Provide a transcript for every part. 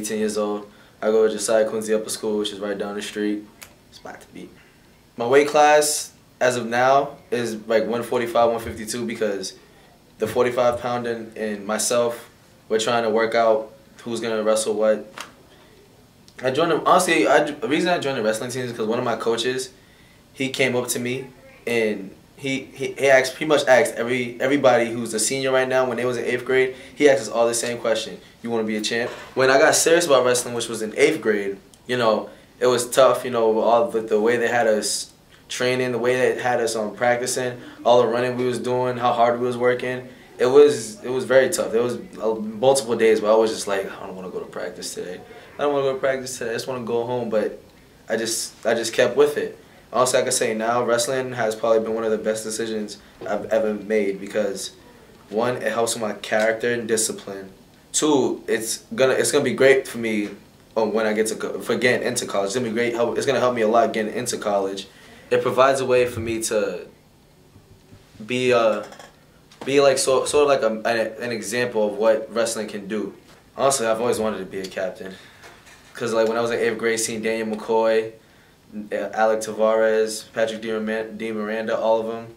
18 years old. I go to Josiah Quincy Upper School, which is right down the street. It's about to be. My weight class, as of now, is like 145, 152 because the 45-pounder and myself, we're trying to work out who's going to wrestle what. I joined them, honestly, the reason I joined the wrestling team is because one of my coaches, he came up to me and he pretty much asked everybody who's a senior right now when they was in 8th grade, he asked us all the same question. You want to be a champ? When I got serious about wrestling, which was in 8th grade, you know, it was tough, you know, all the way they had us training, the way they had us practicing, all the running we was doing, how hard we was working. It was very tough. There was multiple days where I was just like, I don't want to go to practice today. I don't want to go to practice today. I just want to go home. But I just kept with it. Also, I can say now, wrestling has probably been one of the best decisions I've ever made because, one, it helps with my character and discipline. Two, it's gonna be great for me when I get for getting into college. It's gonna be great. It's gonna help me a lot getting into college. It provides a way for me to be like sort of like an example of what wrestling can do. Honestly, I've always wanted to be a captain, cause like when I was in 8th grade, seeing Daniel McCoy, Alec Tavares, Patrick D. Miranda, all of them,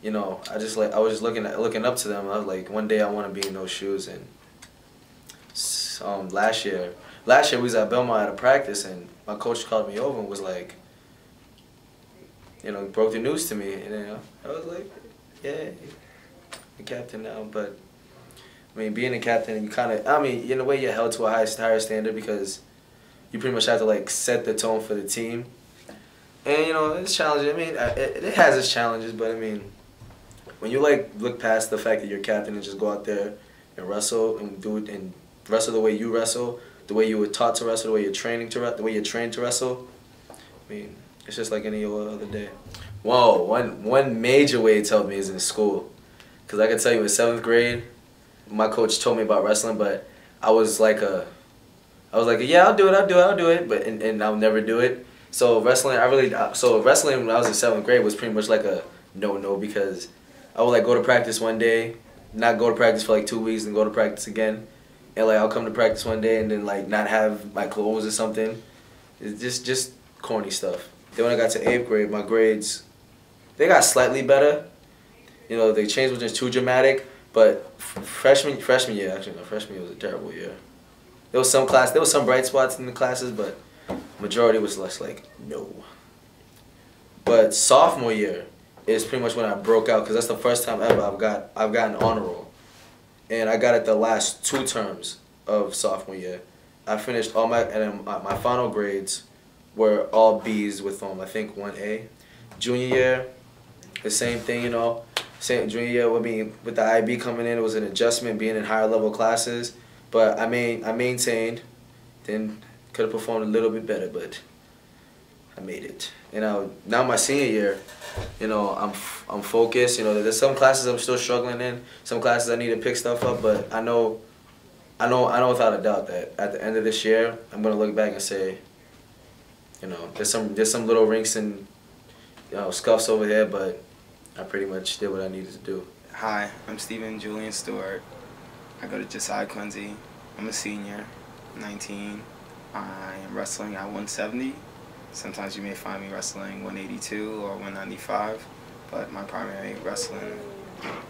you know, I was just looking up to them. I was like, one day I want to be in those shoes. And last year we was at Belmont at a practice, and my coach called me over and was like, you know, broke the news to me, and you know, I was like, yeah, the captain now. But I mean, being a captain, you kind of, I mean, in a way, you're held to a higher standard because you pretty much have to like set the tone for the team. And you know, it's challenging. I mean, it has its challenges, but I mean, when you like look past the fact that you're captain and just go out there and wrestle and do it and wrestle the way you wrestle, the way you were taught to wrestle, the way you're trained to wrestle. I mean, it's just like any other day. Whoa, one major way it's helped me is in school, cause I can tell you in 7th grade, my coach told me about wrestling, but I was like, yeah, I'll do it, but and I'll never do it. So wrestling, wrestling when I was in 7th grade was pretty much like a no because I would like go to practice one day, not go to practice for like 2 weeks, and go to practice again, and like I'll come to practice one day and then like not have my clothes or something. It's just corny stuff. Then when I got to 8th grade, my grades, they got slightly better. You know, they changed was just too dramatic, but freshman year, actually no, freshman year was a terrible year. There was some bright spots in the classes, but majority was less like no. But sophomore year is pretty much when I broke out, because that's the first time ever I've got an honor roll, and I got it the last 2 terms of sophomore year. I finished all my final grades were all B's with I think 1A. Junior year, the same thing, you know. Junior year with the IB coming in, it was an adjustment being in higher level classes, but I maintained. Then could have performed a little bit better, but I made it. You know, now my senior year, you know, I'm focused. You know, there's some classes I'm still struggling in, some classes I need to pick stuff up, but I know without a doubt that at the end of this year, I'm gonna look back and say, you know, there's some little rinks and, you know, scuffs over there, but I pretty much did what I needed to do. Hi, I'm Julian Stewart. I go to Josiah Quincy. I'm a senior, 19. I am wrestling at 170. Sometimes you may find me wrestling 182 or 195, but my primary wrestling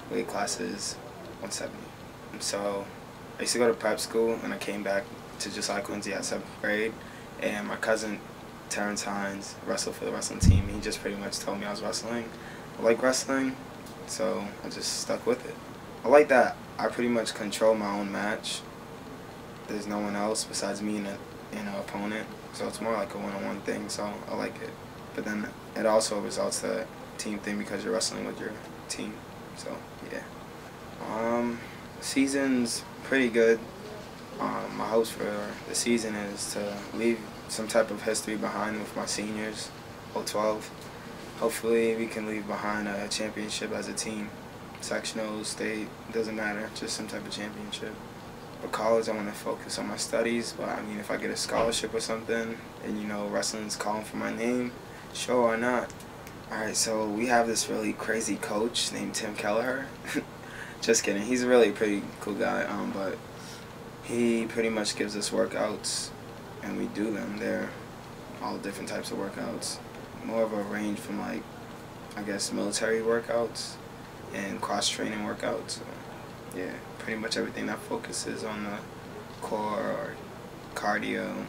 weight class is 170. So I used to go to prep school, and I came back to Josiah Quincy at 7th grade, and my cousin Terrence Hines wrestled for the wrestling team. He just pretty much told me I was wrestling. I like wrestling, so I just stuck with it. I like that I pretty much control my own match. There's no one else besides me and an opponent, so it's more like a one-on-one thing, so I like it. But then it also results to a team thing because you're wrestling with your team, so yeah. Season's pretty good. My hopes for the season is to leave some type of history behind with my seniors, 012. Hopefully we can leave behind a championship as a team. Sectional, state, doesn't matter, just some type of championship. For college, I want to focus on my studies, but I mean, if I get a scholarship or something, and you know, wrestling's calling for my name, sure, why not? Alright, so we have this really crazy coach named Tim Kelleher. Just kidding, he's a really pretty cool guy, but He pretty much gives us workouts, and we do them there, all different types of workouts. More of a range from, like, I guess, military workouts and cross-training workouts. So, yeah, pretty much everything that focuses on the core or cardio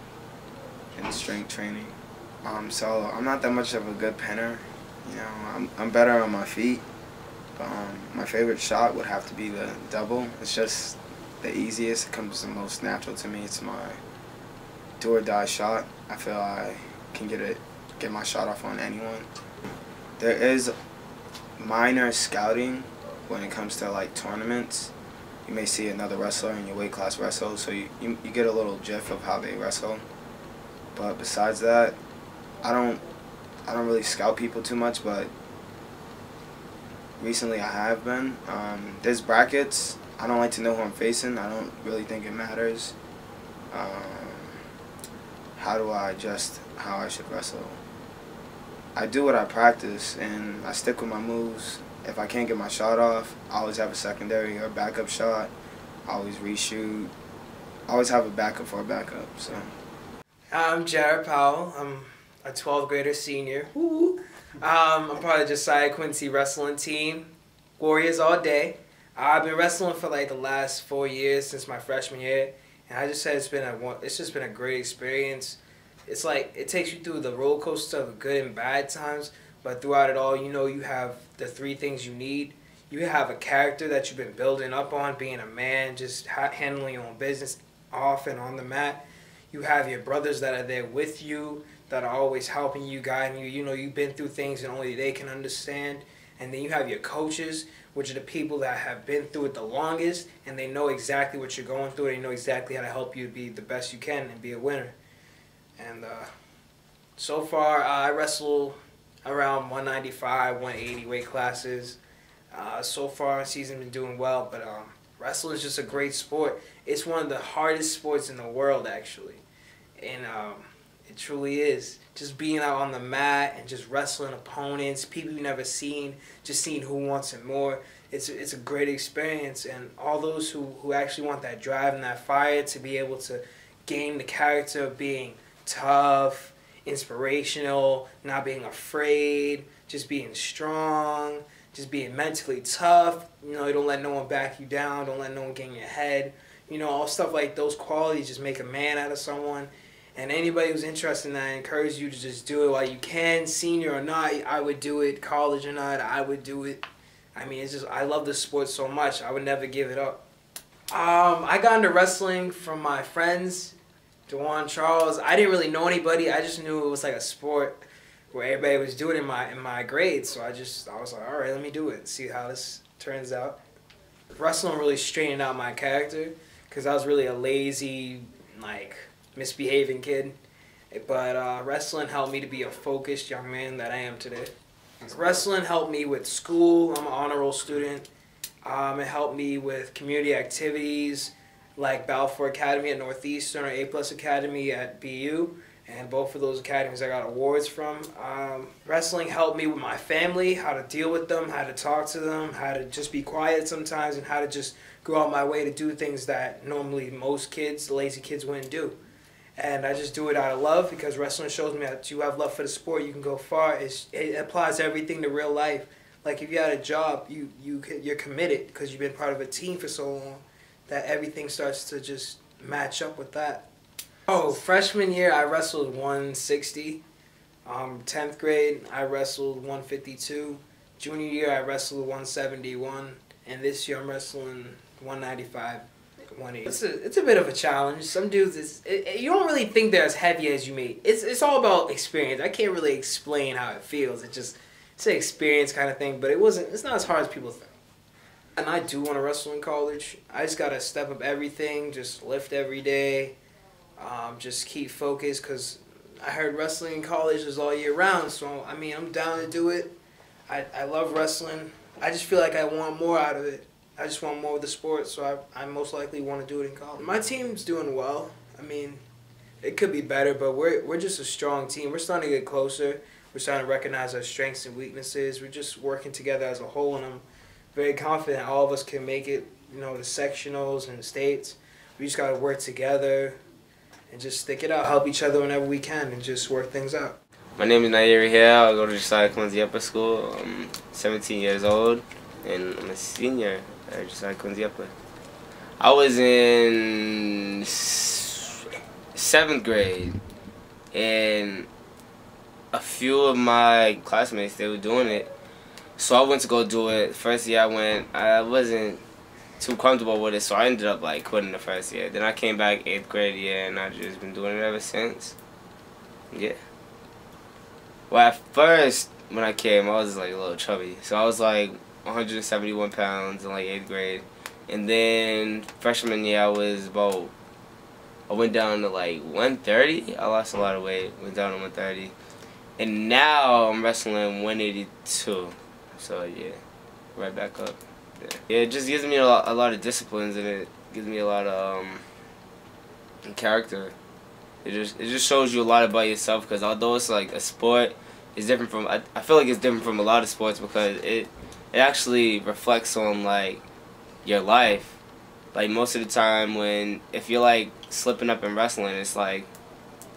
and strength training. So I'm not that much of a good pinner. You know, I'm better on my feet. But, my favorite shot would have to be the double. It's just the easiest. It comes the most natural to me. It's my do or die shot. I feel I can get my shot off on anyone. There is minor scouting when it comes to, like, tournaments. You may see another wrestler in your weight class wrestle, so you get a little gif of how they wrestle. But besides that, I don't really scout people too much, but recently I have been. There's brackets. I don't like to know who I'm facing. I don't really think it matters. How do I adjust how I should wrestle? I do what I practice, and I stick with my moves. If I can't get my shot off, I always have a secondary or backup shot. I always reshoot. I always have a backup for a backup. So. I'm Gerald Powell. I'm a 12th grader senior. Woo! I'm part of the Josiah Quincy wrestling team. Warriors all day. I've been wrestling for like the last 4 years since my freshman year, and I just said it's just been a great experience. It's like it takes you through the roller coaster of good and bad times, but throughout it all, you know you have the three things you need. You have a character that you've been building up on, being a man, just handling your own business off and on the mat. You have your brothers that are there with you, that are always helping you, guiding you. You know, you've been through things and only they can understand. And then you have your coaches, which are the people that have been through it the longest, and they know exactly what you're going through. They know exactly how to help you be the best you can and be a winner. And so far, I wrestle around 195, 180 weight classes. So far, the season's been doing well, but wrestling is just a great sport. It's one of the hardest sports in the world, actually. And it truly is. Just being out on the mat and just wrestling opponents, people you've never seen, just seeing who wants it more. It's a great experience. And all those who actually want that drive and that fire to be able to gain the character of being tough, inspirational, not being afraid, just being strong, just being mentally tough. You know, you don't let no one back you down, don't let no one get in your head. You know, all stuff like those qualities just make a man out of someone. And anybody who's interested in that, I encourage you to just do it while you can, senior or not. I would do it, college or not, I would do it. I mean, it's just, I love the sport so much, I would never give it up. I got into wrestling from my friends, Dewan Charles. I didn't really know anybody, I just knew it was like a sport where everybody was doing it in my grade. So I was like, all right, let me do it, see how this turns out. Wrestling really straightened out my character, because I was really a lazy, like, misbehaving kid. But wrestling helped me to be a focused young man that I am today. Wrestling helped me with school. I'm an honor roll student. It helped me with community activities like Balfour Academy at Northeastern or A+ Academy at BU. And both of those academies I got awards from. Wrestling helped me with my family, how to deal with them, how to talk to them, how to just be quiet sometimes, and how to just go out my way to do things that normally most kids, lazy kids, wouldn't do. And I just do it out of love, because wrestling shows me that you have love for the sport, you can go far. It applies everything to real life. Like if you had a job, you're committed because you've been part of a team for so long that everything starts to just match up with that. Oh, freshman year I wrestled 160. 10th grade I wrestled 152. Junior year I wrestled 171. And this year I'm wrestling 195. 180. It's a bit of a challenge. Some dudes, you don't really think they're as heavy as you may. It's all about experience. I can't really explain how it feels. It's an experience kind of thing. But it's not as hard as people think. And I do want to wrestle in college. I just gotta step up everything. Just lift every day. Just keep focused, because I heard wrestling in college is all year round. So I mean, I'm down to do it. I love wrestling. I just feel like I want more out of it. I just want more of the sport, so I most likely want to do it in college. My team's doing well. I mean, it could be better, but we're just a strong team. We're starting to get closer. We're starting to recognize our strengths and weaknesses. We're just working together as a whole, and I'm very confident all of us can make it, you know, the sectionals and the states. We just gotta work together and just stick it out, help each other whenever we can, and just work things out. My name is Nairi Hill. I go to Josiah Quincy Upper School. I'm 17 years old, and I'm a senior at Josiah Quincy Upper. I was in 7th grade, and a few of my classmates, they were doing it. So I went to go do it. First year I went, I wasn't too comfortable with it, so I ended up like quitting the first year. Then I came back 8th grade year, and I've just been doing it ever since. Yeah. Well, at first, when I came, I was like a little chubby. So I was like 171 pounds in like 8th grade. And then freshman year, I went down to like 130. I lost a lot of weight, went down to 130. And now I'm wrestling 182. So yeah, right back up. Yeah, it just gives me a lot of disciplines, and it gives me a lot of character. It just shows you a lot about yourself, because although it's like a sport, it's different from, I feel like it's different from a lot of sports, because it actually reflects on like your life. Like most of the time if you're like slipping up in wrestling, it's like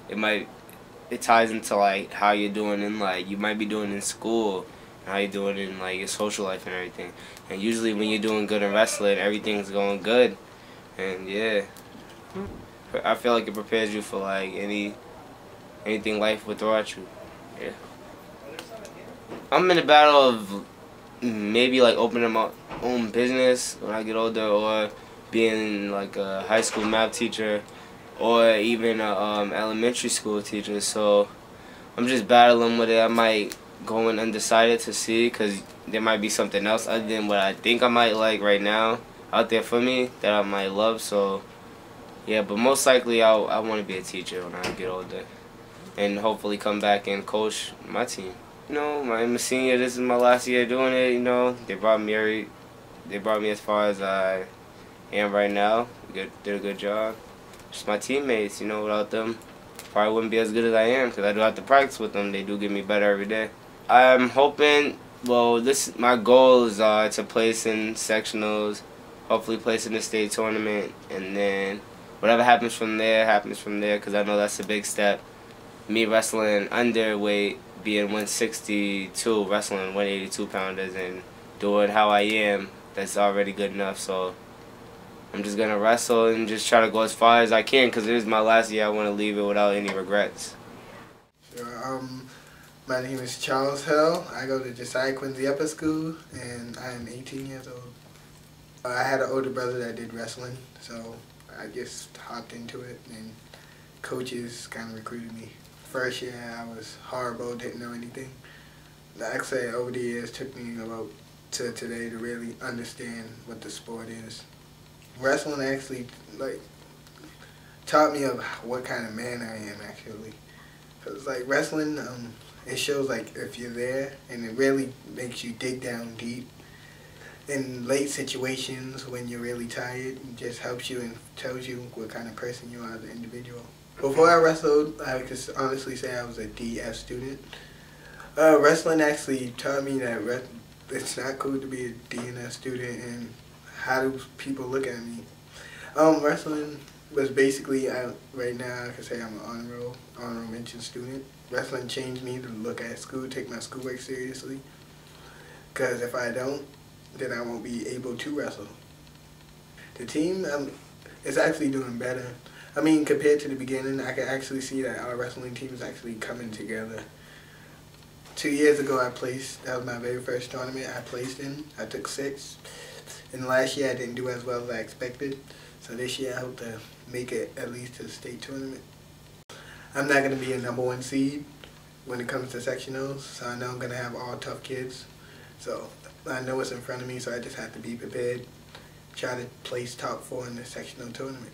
it ties into like how you're doing in like, you might be doing in school, and how you're doing in like your social life and everything. And usually when you're doing good in wrestling, everything's going good. And yeah, I feel like it prepares you for like anything life would throw at you. Yeah. I'm in the battle of maybe like opening my own business when I get older, or being like a high school math teacher, or even a elementary school teacher. So I'm just battling with it. I might go in undecided to see, because there might be something else other than what I think I might like right now out there for me that I might love. So yeah, but most likely I want to be a teacher when I get older, and hopefully come back and coach my team. You know, I'm a senior. This is my last year doing it. You know, they brought me as far as I am right now. Did a good job. Just my teammates. You know, without them, probably wouldn't be as good as I am, because I do have to practice with them. They do get me better every day. I'm hoping. Well, my goals are to place in sectionals, hopefully place in the state tournament, and then whatever happens from there, because I know that's a big step. Me wrestling underweight, being 162, wrestling 182 pounders, and doing how I am, that's already good enough. So I'm just going to wrestle and just try to go as far as I can, because it is my last year. I want to leave it without any regrets. Sure. My name is Charles Hill. I go to Josiah Quincy Upper School, and I am 18 years old. I had an older brother that did wrestling, so I just hopped into it, and coaches kind of recruited me. First year I was horrible, didn't know anything. Actually, over the years, took me about to today to really understand what the sport is. Wrestling actually taught me of what kind of man I am, actually. Cause like wrestling, it shows like if you're there, and it really makes you dig down deep. In late situations when you're really tired, it just helps you and tells you what kind of person you are as an individual. Before I wrestled, I could honestly say I was a DF student. Wrestling actually taught me that it's not cool to be a DNF student, and how do people look at me. Wrestling was basically, right now I can say I'm an honorable mention student. Wrestling changed me to look at school, take my schoolwork seriously, because if I don't, then I won't be able to wrestle. The team is actually doing better. I mean, compared to the beginning, I can actually see that our wrestling team is actually coming together. 2 years ago, that was my very first tournament I placed in. I took 6th. And last year, I didn't do as well as I expected. So this year, I hope to make it at least to the state tournament. I'm not going to be a #1 seed when it comes to sectionals, so I know I'm going to have all tough kids. So I know what's in front of me, so I just have to be prepared. Try to place top 4 in the sectional tournament.